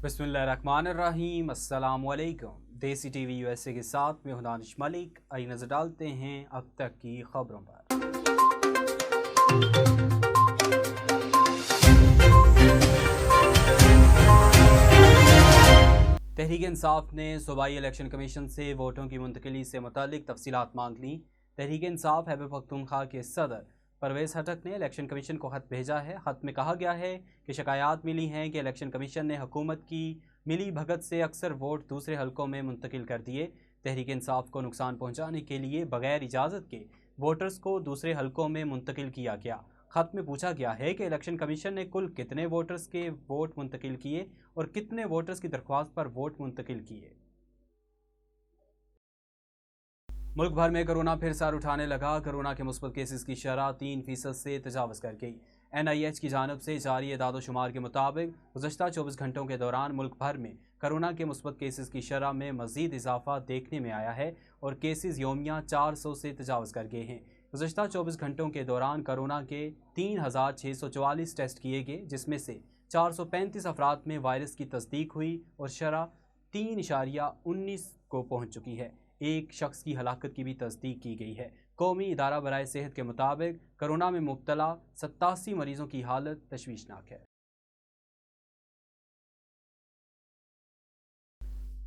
बिस्मिल्लाहिर्रहमानिर्रहीम। अस्सलामुअलैकुम। देसी टीवी यूएसए के साथ में दानिश मलिक। आइए नजर डालते हैं अब तक की खबरों पर। तहरीक इंसाफ ने सूबाई इलेक्शन कमीशन से वोटों की मुंतकिली से मुतालिक तफसीलात मांग ली। तहरीक इंसाफ खैबर पख्तूनख्वा के सदर परवेज़ हटक ने इलेक्शन कमीशन को ख़त भेजा है। ख़त में कहा गया है कि शिकायत मिली हैं कि इलेक्शन कमीशन ने हुकूमत की मिली भगत से अक्सर वोट दूसरे हलकों में मुंतकिल कर दिए। तहरीक इंसाफ को नुकसान पहुँचाने के लिए बगैर इजाज़त के वोटर्स को दूसरे हलकों में मुंतकिल किया गया। ख़त में पूछा गया है कि इलेक्शन कमीशन ने कुल कितने वोटर्स के वोट मुंतकिल किए और कितने वोटर्स की दरख्वास्त पर वोट मुंतकिल किए। मुल्क भर में कोरोना फिर सर उठाने लगा। कोरोना के मुस्बत केसेस की शरह 3% से तजावज़ कर गई। NIH की जानब से जारी एदाद-ओ-शुमार के मुताबिक गुज़श्ता 24 घंटों के दौरान मुल्क भर में कोरोना के मुस्बत केसेस की शरह में मज़ीद इजाफा देखने में आया है और केसेस योमिया 400 से तजावज़ कर गए हैं। गुज़श्ता 24 घंटों के दौरान कोरोना के 3644 टेस्ट किए गए, जिसमें से 435 अफराद में वायरस की तस्दीक हुई और शरह 3.19 को पहुँच चुकी है। एक शख्स की हलाकत की भी तस्दीक की गई है। कौमी इदारा बराए सेहत के मुताबिक कोरोना में मुब्तला 87 मरीजों की हालत तशवीशनाक है।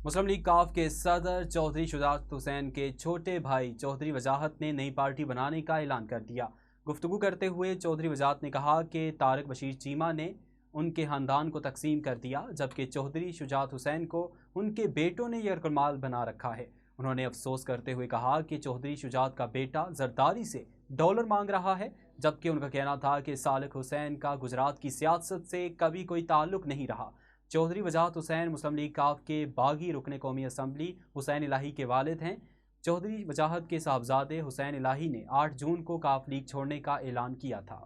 मुस्लिम लीग काफ के सदर चौधरी शुजात हुसैन के छोटे भाई चौधरी वजाहत ने नई पार्टी बनाने का ऐलान कर दिया। गुफ्तगू करते हुए चौधरी वजाहत ने कहा कि तारिक बशीर चीमा ने उनके खानदान को तकसीम कर दिया, जबकि चौधरी शुजात हुसैन को उनके बेटों ने यरकमाल बना रखा है। उन्होंने अफसोस करते हुए कहा कि चौधरी शुजात का बेटा जरदारी से डॉलर मांग रहा है, जबकि उनका कहना था कि सालिक हुसैन का गुजरात की सियासत से कभी कोई ताल्लुक नहीं रहा। चौधरी वजाहत हुसैन मुस्लिम लीग काफ के बागी रुकने कौमी असम्बली हुसैन इलाही के वालिद हैं। चौधरी वजाहत के साहबजादे हुसैन इलाही ने 8 जून को काफ लीग छोड़ने का ऐलान किया था।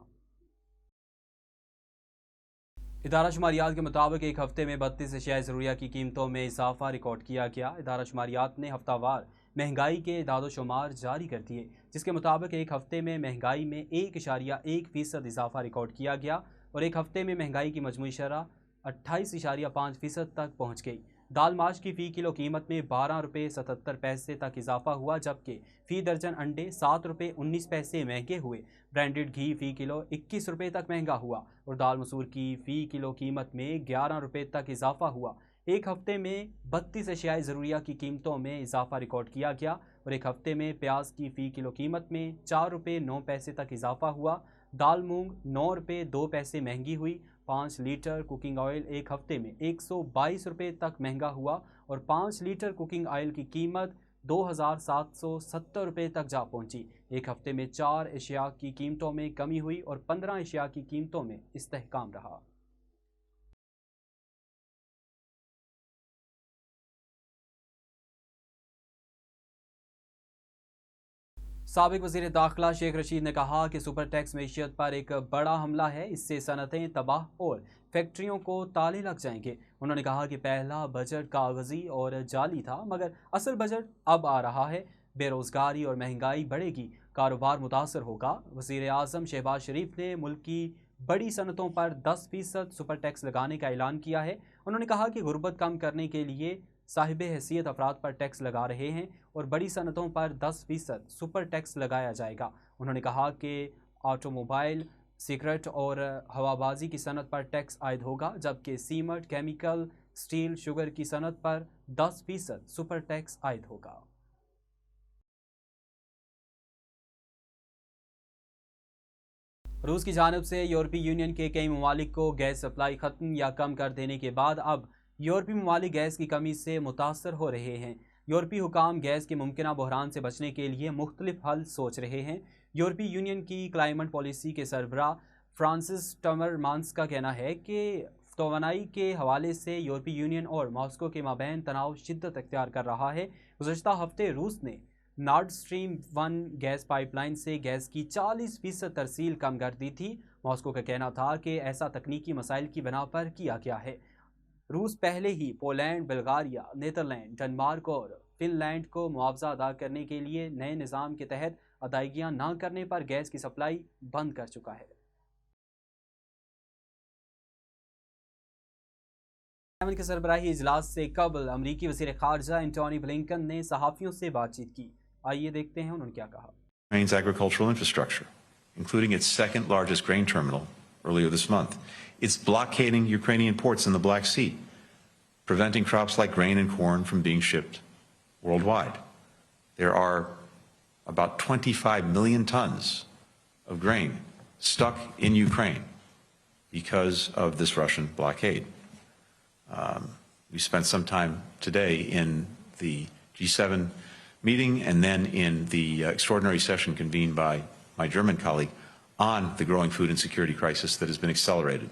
इदारा शुमारियात के मुताबिक एक हफ्ते में 32 अशियाए ज़रूरिया की कीमतों में इजाफा रिकॉर्ड किया गया। इदारा शुमारियात ने हफ्तावार महंगाई के दादोशुमार जारी कर दिए, जिसके मुताबिक एक हफ्ते में महंगाई में 1.1% इजाफा रिकॉर्ड किया गया और एक हफ्ते में महंगाई की मजमूई शरह 28.5% तक पहुँच गई। दाल माश की फ़ी किलो कीमत में 12 रुपये 77 पैसे तक इजाफा हुआ, जबकि फ़ी दर्जन अंडे 7 रुपये 19 पैसे महंगे हुए। ब्रांडेड घी फ़ी किलो 21 रुपये तक महंगा हुआ और दाल मसूर की फ़ी किलो कीमत में 11 रुपये तक इजाफा हुआ। एक हफ्ते में 32 अशियाए ज़रूरिया की कीमतों में इजाफा रिकॉर्ड किया गया और एक हफ्ते में प्याज की फ़ी किलो कीमत में 4 रुपये 9 पैसे तक इजाफा हुआ। दाल मूंग 9 रुपये 2 पैसे महंगी हुई। 5 लीटर कुकिंग ऑयल एक हफ्ते में 122 रुपये तक महंगा हुआ और 5 लीटर कुकिंग ऑयल की कीमत 2770 रुपये तक जा पहुंची। एक हफ्ते में 4 अशिया की कीमतों में कमी हुई और 15 अशिया की कीमतों में इस्तेहकाम रहा। साबिक वज़ीर दाखिला शेख रशीद ने कहा कि सुपर टैक्स मैशियत पर एक बड़ा हमला है, इससे सनतें तबाह और फैक्ट्रियों को ताले लग जाएंगे। उन्होंने कहा कि पहला बजट कागजी और जाली था, मगर असल बजट अब आ रहा है। बेरोज़गारी और महंगाई बढ़ेगी, कारोबार मुतासर होगा। वज़ीर आज़म शहबाज शरीफ ने मुल्क की बड़ी सनतों पर 10% सुपर टैक्स लगाने का ऐलान किया है। उन्होंने कहा कि गुर्बत कम करने के लिए साहिब हैसियत अफराद पर टैक्स लगा रहे हैं और बड़ी सनतों पर 10% सुपर टैक्स लगाया जाएगा। उन्होंने कहा कि ऑटोमोबाइल, सिगरेट और हवाबाजी की सनत पर टैक्स आयद होगा, जबकि सीमेंट, केमिकल, स्टील, शुगर की सनत पर 10% सुपर टैक्स आयद होगा। रूस की जानब से यूरोपीय यूनियन के कई ममालिक को गैस सप्लाई ख़त्म या कम कर देने के बाद अब यूरोपीय ममालिक गैस की कमी से मुतासर हो रहे हैं। यूरोपीय हुकाम गैस के मुमकिन बहरान से बचने के लिए मुख्तलिफ हल सोच रहे हैं। यूरोपीय यूनियन की क्लाइमेट पॉलिसी के सरबराह फ्रांसिस टमरमांस का कहना है कि तोनाई के हवाले से यूरोपीय यूनियन और मॉस्को के माबैन तनाव शिद्दत अख्तियार कर रहा है। गुज़श्ता हफ्ते रूस ने नॉर्ड स्ट्रीम 1 गैस पाइपलाइन से गैस की 40% तरसील कम कर दी थी। मॉस्को का कहना था कि ऐसा तकनीकी मसाइल की बिना पर किया गया है। रूस पहले ही पोलैंड, बुल्गारिया, नीदरलैंड, डेनमार्क और फिनलैंड को मुआवजा अदा करने के लिए नए निज़ाम के तहत अदायगियाँ न करने पर गैस की सप्लाई बंद कर चुका है। यमन के सरबराही इजलास से कबल अमरीकी वज़ीर ख़ारजा एंटोनी ब्लिंकन ने सहाफ़ियों से बातचीत की। आइए देखते हैं उन्होंने क्या कहा। Ukraine's agricultural infrastructure, including its second largest grain terminal earlier this month. It's blockading Ukrainian ports in the Black Sea, preventing crops like grain and corn from being shipped worldwide. There are about 25 million tons of grain stuck in Ukraine because of this Russian blockade. We spent some time today in the G7 meeting and then in the extraordinary session convened by my German colleague on the growing food insecurity crisis that has been accelerated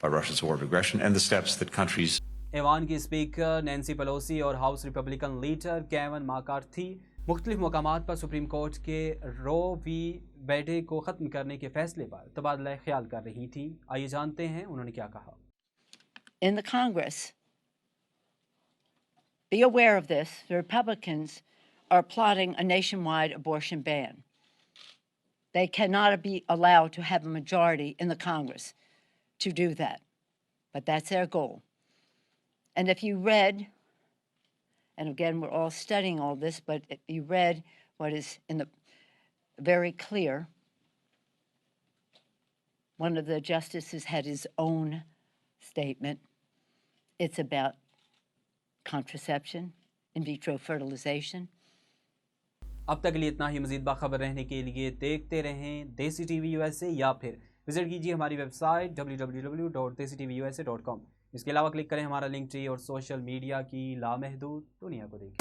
by Russia's war of aggression and the steps that countries. ऐवान की speaker Nancy Pelosi और house Republican leader Kevin McCarthy मुख्तलिफ मकामात पर supreme court के रो we वेडे को ख़त्म करने के फैसले पर तबादला ख्याल कर रही थी। आइए जानते हैं उन्होंने क्या कहा। In the Congress, be aware of this. The Republicans are plotting a nationwide abortion ban. They cannot be allowed to have a majority in the Congress to do that, but that's their goal. And if you read, and again, we're all studying all this, but if you read what is in the very clear, one of the justices had his own statement. It's about contraception, in vitro fertilization. अब तक के लिए इतना ही। मज़ीद बाखबर रहने के लिए देखते रहें देसी टीवी USA या फिर विजिट कीजिए हमारी वेबसाइट www.desitvusa.com। इसके अलावा क्लिक करें हमारा लिंक ट्री और सोशल मीडिया की लामहदूद दुनिया को देखें।